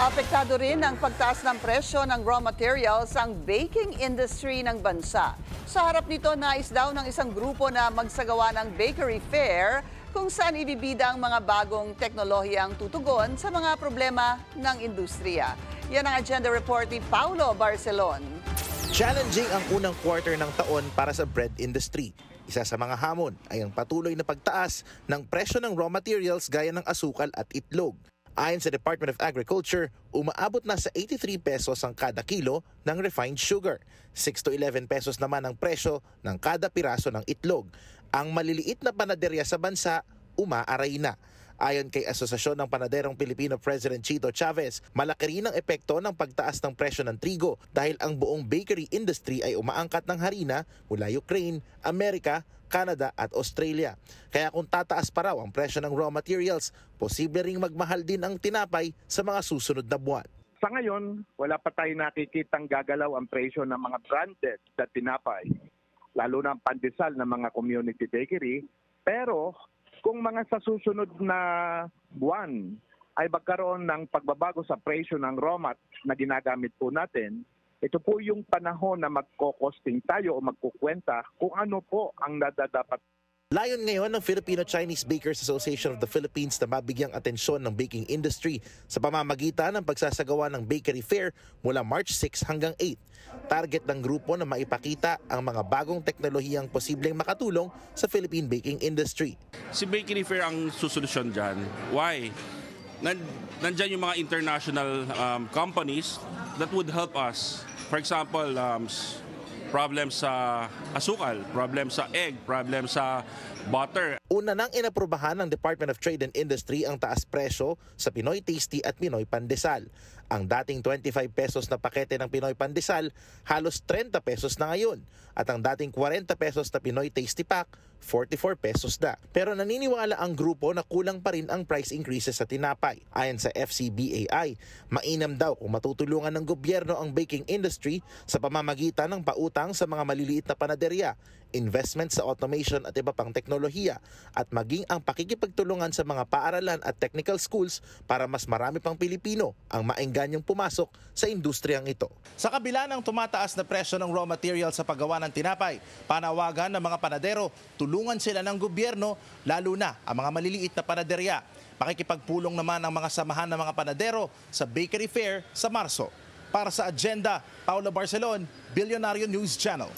Apektado rin ang pagtaas ng presyo ng raw materials ang baking industry ng bansa. Sa harap nito, nais daw ng isang grupo na magsagawa ng bakery fair kung saan ibibida ang mga bagong teknolohiyang tutugon sa mga problema ng industriya. Yan ang agenda report ni Paulo Barcelon. Challenging ang unang quarter ng taon para sa bread industry. Isa sa mga hamon ay ang patuloy na pagtaas ng presyo ng raw materials gaya ng asukal at itlog. Ayon sa Department of Agriculture, umaabot na sa 83 pesos ang kada kilo ng refined sugar. 6 to 11 pesos naman ang presyo ng kada piraso ng itlog. Ang maliliit na panaderya sa bansa, umaaray na. Ayon kay Asosasyon ng Panaderong Pilipino President Chito Chavez, malaki rin ang epekto ng pagtaas ng presyo ng trigo dahil ang buong bakery industry ay umaangkat ng harina mula Ukraine, Amerika, Canada at Australia. Kaya kung tataas pa raw ang presyo ng raw materials, posible ring magmahal din ang tinapay sa mga susunod na buwan. Sa ngayon, wala pa tayo nakikitang gagalaw ang presyo ng mga branded na tinapay, lalo na ang pandesal ng mga community bakery. Pero kung mga sa susunod na buwan ay magkaroon ng pagbabago sa presyo ng raw mat na ginagamit po natin, ito po yung panahon na magkokosting tayo o magkukwenta kung ano po ang dapat. Layon ngayon ng Filipino-Chinese Bakers Association of the Philippines na mabigyang atensyon ng baking industry sa pamamagitan ng pagsasagawa ng Bakery Fair mula March 6 hanggang 8. Target ng grupo na maipakita ang mga bagong teknolohiyang posibleng makatulong sa Philippine baking industry. Si Bakery Fair ang susolusyon dyan. Why? Nandyan yung mga international companies that would help us. For example, problem sa asukal, problem sa egg, problem sa butter. Una nang inaprubahan ng Department of Trade and Industry ang taas presyo sa Pinoy Tasty at Pinoy Pandesal. Ang dating 25 pesos na pakete ng Pinoy Pandesal, halos 30 pesos na ngayon. At ang dating 40 pesos na Pinoy Tasty Pack, 44 pesos na. Pero naniniwala ang grupo na kulang pa rin ang price increases sa tinapay. Ayon sa FCBAI, mainam daw kung matutulungan ng gobyerno ang baking industry sa pamamagitan ng pautang sa mga maliliit na panaderya, investment sa automation at iba pang teknolohiya, at maging ang pakikipagtulungan sa mga paaralan at technical schools para mas marami pang Pilipino ang maengganyong pumasok sa industriyang ito. Sa kabila ng tumataas na presyo ng raw material sa paggawa ng tinapay, panawagan ng mga panadero, tulungan sila ng gobyerno, lalo na ang mga maliliit na panaderya. Makikipagpulong naman ang mga samahan ng mga panadero sa Bakery Fair sa Marso. Para sa Agenda, Paulo Barcelon, Billionario News Channel.